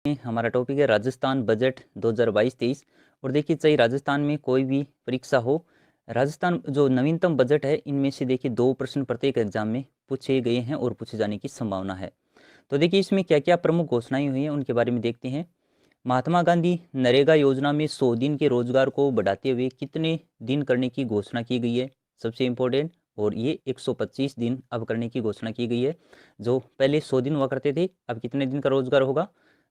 हमारा टॉपिक है राजस्थान बजट 2022-23। और देखिए, चाहे राजस्थान में कोई भी परीक्षा हो, राजस्थान जो नवीनतम बजट है इनमें से देखिए 2 प्रश्न प्रत्येक एग्जाम में पूछे गए हैं और पूछे जाने की संभावना है। तो देखिए, इसमें क्या क्या प्रमुख घोषणाएं हुई हैं उनके बारे में देखते हैं। महात्मा गांधी नरेगा योजना में 100 दिन के रोजगार को बढ़ाते हुए कितने दिन करने की घोषणा की गई है, सबसे इम्पोर्टेंट। और ये 125 दिन अब करने की घोषणा की गई है। जो पहले 100 दिन हुआ करते थे, अब कितने दिन का रोजगार होगा?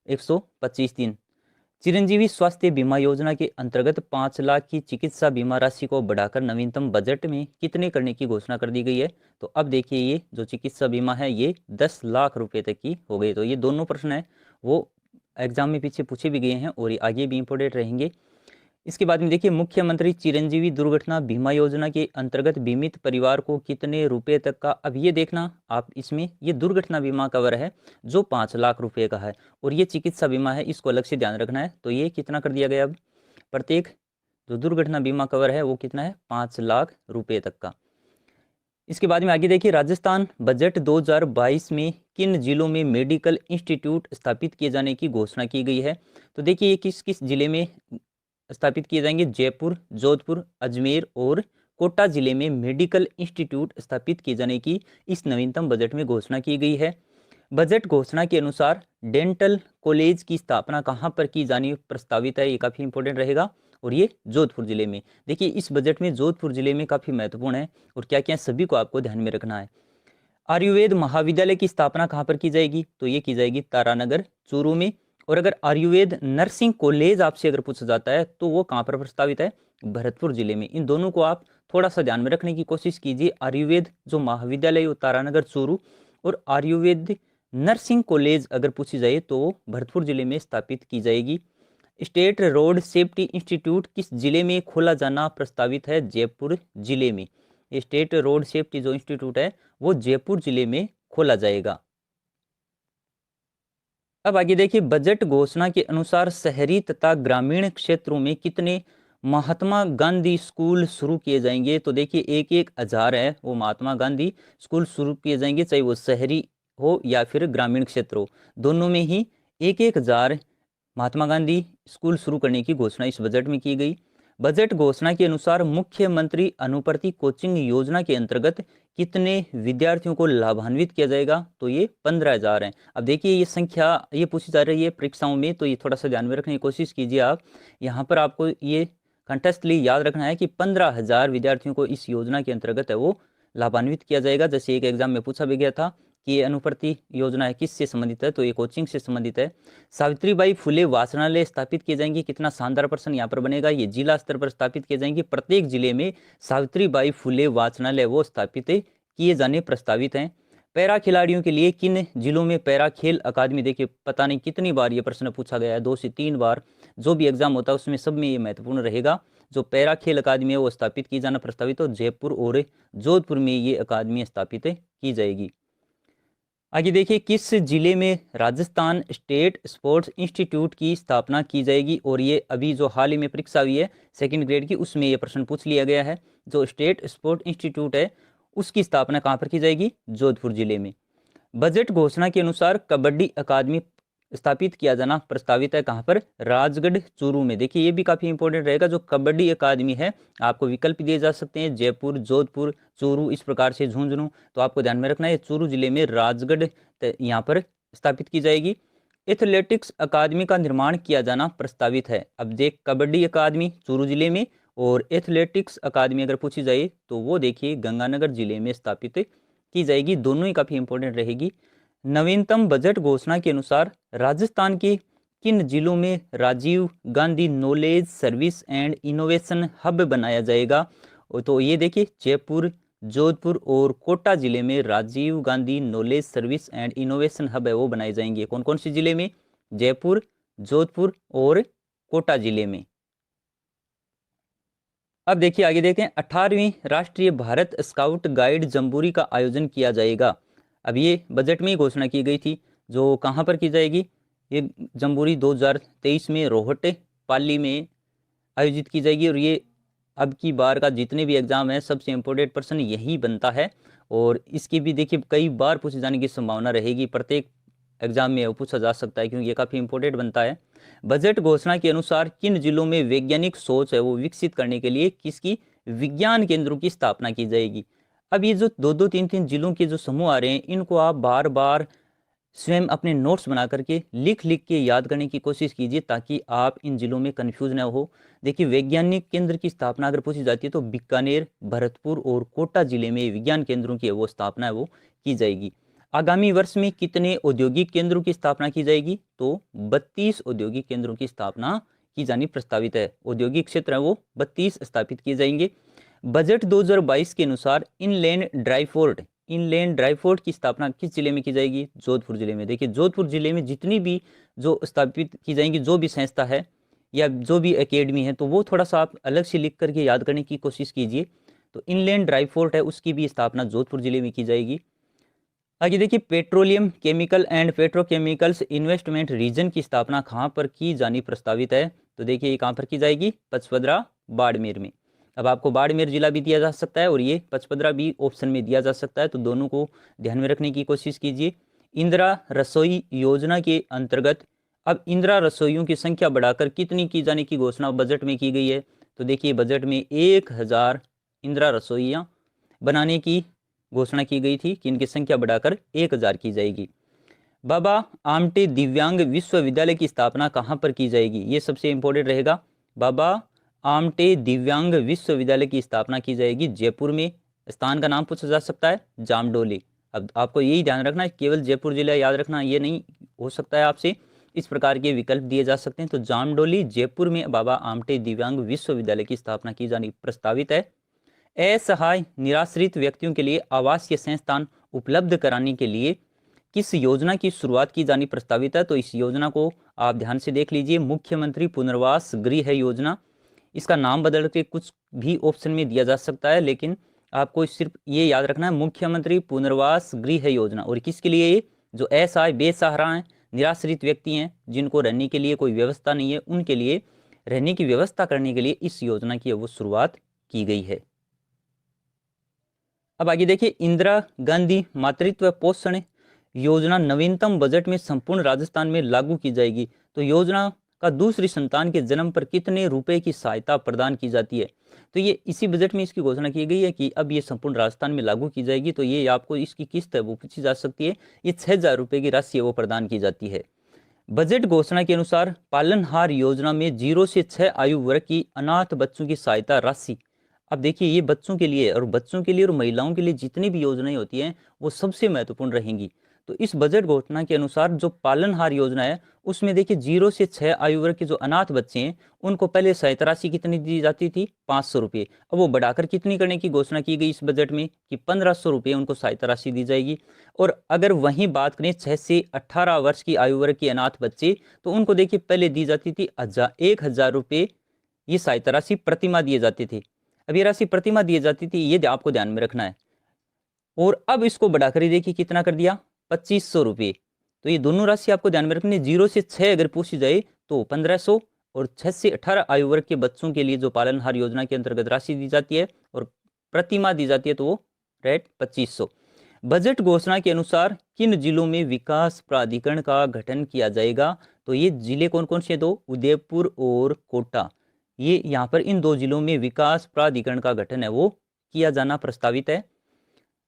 125 दिन। चिरंजीवी स्वास्थ्य बीमा योजना के अंतर्गत 5 लाख की चिकित्सा बीमा राशि को बढ़ाकर नवीनतम बजट में कितने करने की घोषणा कर दी गई है। तो अब देखिए, ये जो चिकित्सा बीमा है ये 10 लाख रुपए तक की हो गई। तो ये दोनों प्रश्न है वो एग्जाम में पीछे पूछे भी गए हैं और ये आगे भी इंपॉर्टेंट रहेंगे। इसके बाद में देखिए, मुख्यमंत्री चिरंजीवी दुर्घटना बीमा योजना के अंतर्गत बीमित परिवार को कितने रुपए तक का, अब ये देखना आप, इसमें ये दुर्घटना बीमा कवर है जो 5 लाख रुपए का है, और ये चिकित्सा बीमा है, इसको अलग से ध्यान रखना है। तो ये कितना कर दिया गया? अब प्रत्येक जो दुर्घटना बीमा कवर है वो कितना है? 5 लाख रुपए तक का। इसके बाद में आगे देखिए, राजस्थान बजट 2022 में किन जिलों में मेडिकल इंस्टीट्यूट स्थापित किए जाने की घोषणा की गई है। तो देखिए, ये किस किस जिले में स्थापित किए जाएंगे? जयपुर, जोधपुर, अजमेर और कोटा जिले में मेडिकल इंस्टीट्यूट स्थापित किए जाने की इस नवीनतम बजट में घोषणा की गई है। बजट घोषणा के अनुसार डेंटल कॉलेज की स्थापना कहाँ पर की जानी प्रस्तावित है, ये काफी इंपॉर्टेंट रहेगा, और ये जोधपुर जिले में। देखिए, इस बजट में जोधपुर जिले में काफी महत्वपूर्ण है और क्या क्या सभी को आपको ध्यान में रखना है। आयुर्वेद महाविद्यालय की स्थापना कहाँ पर की जाएगी? तो ये की जाएगी तारानगर, चूरू में। और अगर आयुर्वेद नर्सिंग कॉलेज आपसे अगर पूछा जाता है तो वो कहाँ पर प्रस्तावित है? भरतपुर जिले में। इन दोनों को आप थोड़ा सा ध्यान में रखने की कोशिश कीजिए। आयुर्वेद जो महाविद्यालय वो तारानगर, चूरू, और आयुर्वेद नर्सिंग कॉलेज अगर पूछी जाए तो वो भरतपुर जिले में स्थापित की जाएगी। स्टेट रोड सेफ्टी इंस्टीट्यूट किस जिले में खोला जाना प्रस्तावित है? जयपुर जिले में। स्टेट रोड सेफ्टी जो इंस्टीट्यूट है वो जयपुर जिले में खोला जाएगा। अब आगे देखिए, बजट घोषणा के अनुसार शहरी तथा ग्रामीण क्षेत्रों में कितने महात्मा गांधी स्कूल शुरू किए जाएंगे। तो देखिए, एक एक हजार है वो महात्मा गांधी स्कूल शुरू किए जाएंगे, चाहे वो शहरी हो या फिर ग्रामीण क्षेत्र हो, दोनों में ही एक एक हजार महात्मा गांधी स्कूल शुरू करने की घोषणा इस बजट में की गई। बजट घोषणा के अनुसार मुख्यमंत्री अनुप्रति कोचिंग योजना के अंतर्गत कितने विद्यार्थियों को लाभान्वित किया जाएगा? तो ये 15,000 है। अब देखिए, ये संख्या ये पूछी जा रही है परीक्षाओं में, तो ये थोड़ा सा ध्यान में रखने की कोशिश कीजिए आप। यहाँ पर आपको ये कंटेस्टली याद रखना है कि 15,000 विद्यार्थियों को इस योजना के अंतर्गत है वो लाभान्वित किया जाएगा। जैसे एक एग्जाम में पूछा भी गया था कि ये अनुप्रति योजना है किससे संबंधित है, तो ये कोचिंग से संबंधित है। सावित्रीबाई फुले वाचनालय स्थापित किए जाएंगे। कितना शानदार प्रश्न यहाँ पर बनेगा। ये जिला स्तर पर स्थापित किए जाएंगे। प्रत्येक जिले में सावित्रीबाई फुले वाचनालय वो स्थापित किए जाने प्रस्तावित हैं। पैरा खिलाड़ियों के लिए किन जिलों में पैरा खेल अकादमी, देखिए पता नहीं कितनी बार ये प्रश्न पूछा गया है, 2 से 3 बार जो भी एग्जाम होता है उसमें सब में ये महत्वपूर्ण रहेगा। जो पैरा खेल अकादमी है वो स्थापित की जाना प्रस्तावित हो, जयपुर और जोधपुर में ये अकादमी स्थापित की जाएगी। आगे देखिए, किस जिले में राजस्थान स्टेट स्पोर्ट्स इंस्टीट्यूट की स्थापना की जाएगी। और ये अभी जो हाल ही में परीक्षा हुई है सेकंड ग्रेड की, उसमें ये प्रश्न पूछ लिया गया है। जो स्टेट स्पोर्ट्स इंस्टीट्यूट है उसकी स्थापना कहाँ पर की जाएगी? जोधपुर जिले में। बजट घोषणा के अनुसार कबड्डी अकादमी स्थापित किया जाना प्रस्तावित है। कहाँ पर? राजगढ़, चूरू में। देखिए, ये भी काफी इंपॉर्टेंट रहेगा। जो कबड्डी अकादमी है, आपको विकल्प दिए जा सकते हैं, जयपुर, जोधपुर, चूरू, इस प्रकार से झुंझुनू। तो आपको ध्यान में रखना है चूरू जिले में राजगढ़ यहाँ पर स्थापित की जाएगी। एथलेटिक्स अकादमी का निर्माण किया जाना प्रस्तावित है। अब देख, कबड्डी अकादमी चूरू जिले में और एथलेटिक्स अकादमी अगर पूछी जाए तो वो देखिए गंगानगर जिले में स्थापित की जाएगी। दोनों ही काफी इंपॉर्टेंट रहेगी। नवीनतम बजट घोषणा के अनुसार राजस्थान के किन जिलों में Rajiv Gandhi knowledge service and innovation hub बनाया जाएगा? तो ये देखिए, जयपुर, जोधपुर और कोटा जिले में Rajiv Gandhi knowledge service and innovation hub है वो बनाए जाएंगे। कौन कौन से जिले में? जयपुर, जोधपुर और कोटा जिले में। अब देखिए, आगे देखें, 18वीं राष्ट्रीय भारत स्काउट गाइड जम्बूरी का आयोजन किया जाएगा। अब ये बजट में ही घोषणा की गई थी। जो कहाँ पर की जाएगी? ये जम्बूरी 2023 में रोहटे, पाली में आयोजित की जाएगी। और ये अब की बार का जितने भी एग्जाम है सबसे इम्पोर्टेंट प्रश्न यही बनता है। और इसकी भी देखिए कई बार पूछे जाने की संभावना रहेगी। प्रत्येक एग्जाम में वो पूछा जा सकता है, क्योंकि ये काफ़ी इंपॉर्टेंट बनता है। बजट घोषणा के अनुसार किन जिलों में वैज्ञानिक सोच है वो विकसित करने के लिए किसकी विज्ञान केंद्रों की स्थापना की जाएगी। अब ये जो दो दो तीन तीन जिलों के जो समूह आ रहे हैं, इनको आप बार बार स्वयं अपने नोट्स बना करके लिख लिख के याद करने की कोशिश कीजिए, ताकि आप इन जिलों में कंफ्यूज ना हो। देखिए, वैज्ञानिक केंद्र की स्थापना अगर पूछी जाती है तो बीकानेर, भरतपुर और कोटा जिले में विज्ञान केंद्रों की वो स्थापना है वो की जाएगी। आगामी वर्ष में कितने औद्योगिक केंद्रों की स्थापना की जाएगी? तो 32 औद्योगिक केंद्रों की स्थापना की जानी प्रस्तावित है। औद्योगिक क्षेत्र है वो 32 स्थापित किए जाएंगे। बजट 2022 के अनुसार इनलैंड ड्राई पोर्ट की स्थापना किस जिले में की जाएगी? जोधपुर जिले में। देखिए, जोधपुर जिले में जितनी भी जो स्थापित की जाएंगी जो भी संस्था है या जो भी एकेडमी है, तो वो थोड़ा सा आप अलग से लिख करके याद करने की कोशिश कीजिए। तो इनलैंड ड्राई पोर्ट है, उसकी भी स्थापना जोधपुर जिले में की जाएगी। आगे देखिए, petroleum, chemical and petrochemicals investment region की स्थापना कहाँ पर की जानी प्रस्तावित है? तो देखिए, ये कहाँ पर की जाएगी? पचपदरा, बाड़मेर में। अब आपको बाड़मेर जिला भी दिया जा सकता है और ये पचपदरा भी ऑप्शन में दिया जा सकता है, तो दोनों को ध्यान में रखने की कोशिश कीजिए। इंदिरा रसोई योजना के अंतर्गत अब इंदिरा रसोइयों की संख्या बढ़ाकर कितनी की जाने की घोषणा बजट में की गई है? तो देखिए, बजट में 1000 इंदिरा रसोइयाँ बनाने की घोषणा की गई थी कि इनकी संख्या बढ़ाकर 1000 की जाएगी। बाबा आमटे दिव्यांग विश्वविद्यालय की स्थापना कहाँ पर की जाएगी? ये सबसे इंपॉर्टेंट रहेगा। बाबा आमटे दिव्यांग विश्वविद्यालय की स्थापना की जाएगी जयपुर में। स्थान का नाम पूछा जा सकता है जामडोली। अब आपको यही ध्यान रखना है, केवल जयपुर जिला याद रखना ये नहीं हो सकता है आपसे, इस प्रकार के विकल्प दिए जा सकते हैं। तो जामडोली जयपुर में बाबा आमटे दिव्यांग विश्वविद्यालय की स्थापना की जानी प्रस्तावित है। असहाय निराश्रित व्यक्तियों के लिए आवासीय संस्थान उपलब्ध कराने के लिए किस योजना की शुरुआत की जानी प्रस्तावित है? तो इस योजना को आप ध्यान से देख लीजिए, मुख्यमंत्री पुनर्वास गृह योजना। इसका नाम बदल के कुछ भी ऑप्शन में दिया जा सकता है, लेकिन आपको सिर्फ ये याद रखना है, मुख्यमंत्री पुनर्वास गृह योजना। और किसके लिए? ये जो असहाय बेसहारा हैं, निराश्रित व्यक्ति हैं, जिनको रहने के लिए कोई व्यवस्था नहीं है, उनके लिए रहने की व्यवस्था करने के लिए इस योजना की वो शुरुआत की गई है। अब आगे देखिए, इंदिरा गांधी मातृत्व पोषण योजना नवीनतम बजट में संपूर्ण राजस्थान में लागू की जाएगी। तो योजना का दूसरी संतान के जन्म पर कितने रुपए की सहायता प्रदान की जाती है? तो ये इसी बजट में इसकी घोषणा की गई है कि अब ये संपूर्ण राजस्थान में लागू की जाएगी। तो ये आपको इसकी किस्त है वो पूछी जा सकती है। ये 6000 रुपये की राशि है वो प्रदान की जाती है। बजट घोषणा के अनुसार पालनहार योजना में 0 से 6 आयु वर्ग की अनाथ बच्चों की सहायता राशि। अब देखिए, ये बच्चों के लिए और बच्चों के लिए और महिलाओं के लिए जितनी भी योजनाएं होती हैं वो सबसे महत्वपूर्ण रहेंगी। तो इस बजट घोषणा के अनुसार जो पालनहार योजना है उसमें देखिए 0 से 6 आयु वर्ग के जो अनाथ बच्चे हैं उनको पहले सहायता राशि कितनी दी जाती थी? 500 रुपये। अब वो बढ़ाकर कितनी करने की घोषणा की गई इस बजट में कि 1500 रुपये उनको सहायता राशि दी जाएगी। और अगर वहीं बात करें 6 से 18 वर्ष की आयु वर्ग के अनाथ बच्चे, तो उनको देखिए पहले दी जाती थी 1000 रुपये, ये सहायता राशि प्रतिमाह दिए जाते थे। अब ये राशि प्रतिमाह दिए जाती थी, ये आपको ध्यान में रखना है। और अब इसको बढ़ाकर ही देखिए कितना कर दिया? 2500 रुपये। तो ये दोनों राशि आपको ध्यान में रखनी है। 0 से 6 अगर पूछी जाए तो 1500, और 6 से 18 आयु वर्ग के बच्चों के लिए जो पालनहार योजना के अंतर्गत राशि दी जाती है और प्रतिमाह दी जाती है तो वो रेट 2500। बजट घोषणा के अनुसार किन जिलों में विकास प्राधिकरण का गठन किया जाएगा? तो ये जिले कौन कौन से? दो, उदयपुर और कोटा। ये यहाँ पर इन दो जिलों में विकास प्राधिकरण का गठन है वो किया जाना प्रस्तावित है।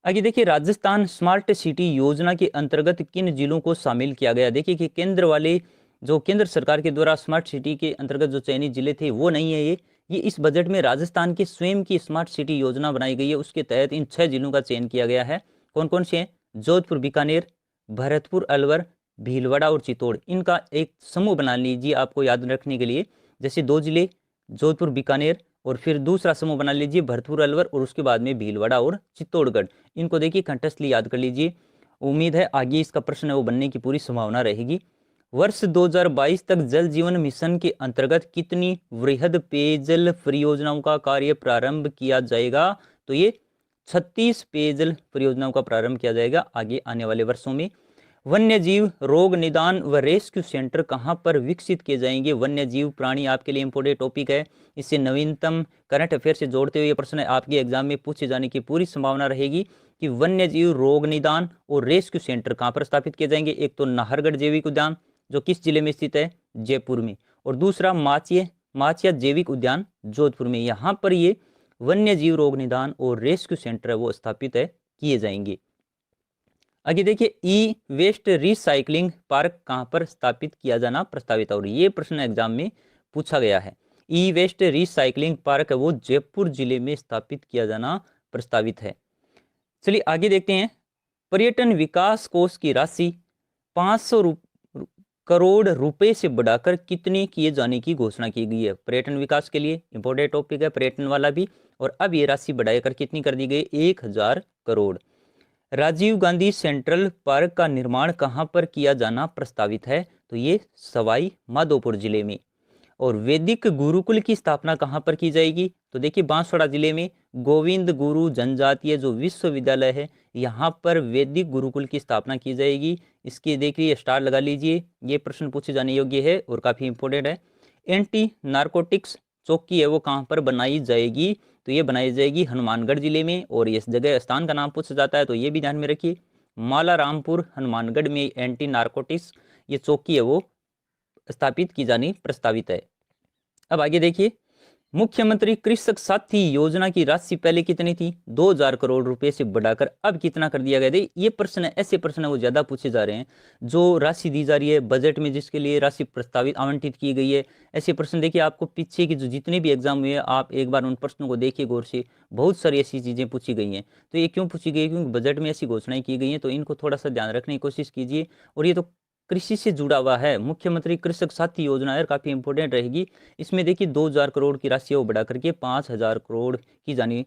आगे देखिए, राजस्थान स्मार्ट सिटी योजना के अंतर्गत किन जिलों को शामिल किया गया? देखिए कि केंद्र वाले जो केंद्र सरकार के द्वारा स्मार्ट सिटी के अंतर्गत जो चयनित जिले थे वो नहीं है ये इस बजट में राजस्थान के स्वयं की स्मार्ट सिटी योजना बनाई गई है, उसके तहत इन 6 जिलों का चयन किया गया है। कौन कौन से हैं? जोधपुर, बीकानेर, भरतपुर, अलवर, भीलवाड़ा और चित्तौड़। इनका एक समूह बना लीजिए आपको याद रखने के लिए। जैसे 2 जिले जोधपुर, बीकानेर, और फिर दूसरा समूह बना लीजिए भरतपुर, अलवर, और उसके बाद में भीलवाड़ा और चित्तौड़गढ़। इनको देखिए कंटेस्टली याद कर लीजिए। उम्मीद है आगे इसका प्रश्न है वो बनने की पूरी संभावना रहेगी। वर्ष 2022 तक जल जीवन मिशन के अंतर्गत कितनी वृहद पेयजल परियोजनाओं का कार्य प्रारंभ किया जाएगा? तो ये 36 पेयजल परियोजनाओं का प्रारंभ किया जाएगा आगे आने वाले वर्षों में। वन्य जीव रोग निदान व रेस्क्यू सेंटर कहाँ पर विकसित किए जाएंगे? वन्य जीव प्राणी आपके लिए इंपोर्टेंट टॉपिक है। इससे नवीनतम करंट अफेयर से जोड़ते हुए ये प्रश्न आपके एग्जाम में पूछे जाने की पूरी संभावना रहेगी कि वन्य जीव रोग निदान और रेस्क्यू सेंटर कहाँ पर स्थापित किए जाएंगे। एक तो नाहरगढ़ जैविक उद्यान जो किस जिले में स्थित है? जयपुर में। और दूसरा माचिया जैविक उद्यान जोधपुर में। यहाँ पर ये वन्य जीव रोग निदान और रेस्क्यू सेंटर है वो स्थापित है किए जाएंगे। आगे देखिए, ई वेस्ट रिसाइकलिंग पार्क कहाँ पर स्थापित किया जाना प्रस्तावित है? और ये प्रश्न एग्जाम में पूछा गया है। ई वेस्ट रिसाइकलिंग पार्क है वो जयपुर जिले में स्थापित किया जाना प्रस्तावित है। चलिए आगे देखते हैं। पर्यटन विकास कोष की राशि 500 करोड़ रुपए से बढ़ाकर कितनी किए जाने की घोषणा की गई है? पर्यटन विकास के लिए इंपोर्टेंट टॉपिक है पर्यटन वाला भी। और अब ये राशि बढ़ाकर कितनी कर दी गई? 1000 करोड़। राजीव गांधी सेंट्रल पार्क का निर्माण कहाँ पर किया जाना प्रस्तावित है? तो ये सवाई माधोपुर जिले में। और वैदिक गुरुकुल की स्थापना कहाँ पर की जाएगी? तो देखिए बांसवाड़ा जिले में गोविंद गुरु जनजातीय जो विश्वविद्यालय है यहाँ पर वैदिक गुरुकुल की स्थापना की जाएगी। इसकी देखिए स्टार लगा लीजिए, ये प्रश्न पूछे जाने योग्य है और काफी इंपोर्टेंट है। एंटी नारकोटिक्स चौकी है वो कहाँ पर बनाई जाएगी? तो ये बनाई जाएगी हनुमानगढ़ जिले में। और इस जगह स्थान का नाम पूछा जाता है तो ये भी ध्यान में रखिए, मालारामपुर हनुमानगढ़ में एंटी नारकोटिक्स ये चौकी है वो स्थापित की जानी प्रस्तावित है। अब आगे देखिए, मुख्यमंत्री कृषक साथी योजना की राशि पहले कितनी थी? 2000 करोड़ रुपए से बढ़ाकर अब कितना कर दिया गया? ये प्रश्न है, ऐसे प्रश्न है वो ज्यादा पूछे जा रहे हैं। जो राशि दी जा रही है बजट में जिसके लिए राशि प्रस्तावित आवंटित की गई है, ऐसे प्रश्न देखिए आपको पीछे की जो जितने भी एग्जाम हुए हैं आप एक बार उन प्रश्नों को देखिए गौर से। बहुत सारी ऐसी चीजें पूछी गई हैं। तो ये क्यों पूछी गई? क्योंकि बजट में ऐसी घोषणाएं की गई हैं, तो इनको थोड़ा सा ध्यान रखने की कोशिश कीजिए। और ये तो कृषि से जुड़ा हुआ है, मुख्यमंत्री कृषक साथी योजना है, काफी इंपोर्टेंट रहेगी। इसमें देखिए 2000 करोड़ की राशि वो बढ़ा करके 5000 करोड़ की जानी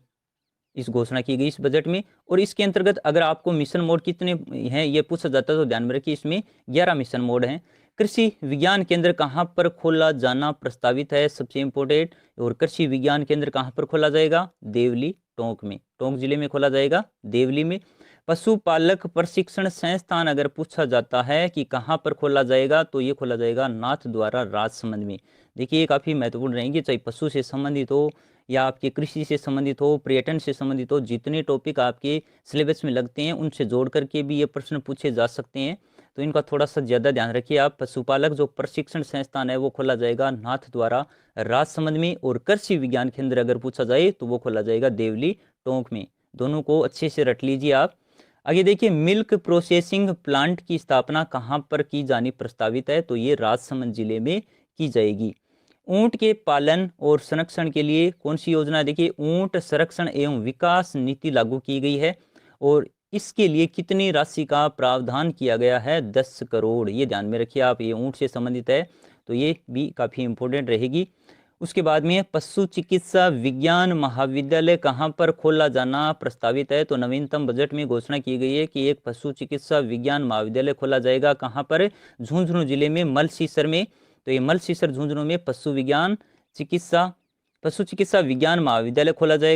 इस घोषणा की गई इस बजट में। और इसके अंतर्गत अगर आपको मिशन मोड कितने हैं ये पूछा जाता है तो ध्यान में रखिए, इसमें 11 मिशन मोड हैं। कृषि विज्ञान केंद्र कहाँ पर खोला जाना प्रस्तावित है? सबसे इंपोर्टेंट। और कृषि विज्ञान केंद्र कहाँ पर खोला जाएगा? देवली टोंक में, टोंक जिले में खोला जाएगा, देवली में। पशुपालक प्रशिक्षण संस्थान अगर पूछा जाता है कि कहाँ पर खोला जाएगा तो ये खोला जाएगा नाथद्वारा राजसमंद में। देखिए ये काफी महत्वपूर्ण रहेंगे, चाहे पशु से संबंधित हो या आपके कृषि से संबंधित हो, पर्यटन से संबंधित हो, जितने टॉपिक आपके सिलेबस में लगते हैं उनसे जोड़ करके भी ये प्रश्न पूछे जा सकते हैं। तो इनका थोड़ा सा ज्यादा ध्यान रखिए आप। पशुपालक जो प्रशिक्षण संस्थान है वो खोला जाएगा नाथद्वारा राजसमंद में। और कृषि विज्ञान केंद्र अगर पूछा जाए तो वो खोला जाएगा देवली टोंक में। दोनों को अच्छे से रट लीजिए आप। आगे देखिए, मिल्क प्रोसेसिंग प्लांट की स्थापना कहाँ पर की जानी प्रस्तावित है? तो ये राजसमंद जिले में की जाएगी। ऊंट के पालन और संरक्षण के लिए कौन सी योजना? देखिए ऊंट संरक्षण एवं विकास नीति लागू की गई है और इसके लिए कितनी राशि का प्रावधान किया गया है? 10 करोड़। ये ध्यान में रखिए आप, ये ऊंट से संबंधित है तो ये भी काफी इंपोर्टेंट रहेगी। उसके बाद में पशु चिकित्सा विज्ञान महाविद्यालय कहाँ पर खोला जाना प्रस्तावित है? तो नवीनतम बजट में घोषणा की गई है कि एक पशु चिकित्सा विज्ञान महाविद्यालय खोला जाएगा। कहाँ पर? झुंझुनू जिले में मलसीसर में। तो ये मलसीसर झुंझुनू में पशु चिकित्सा विज्ञान महाविद्यालय खोला जाएगा।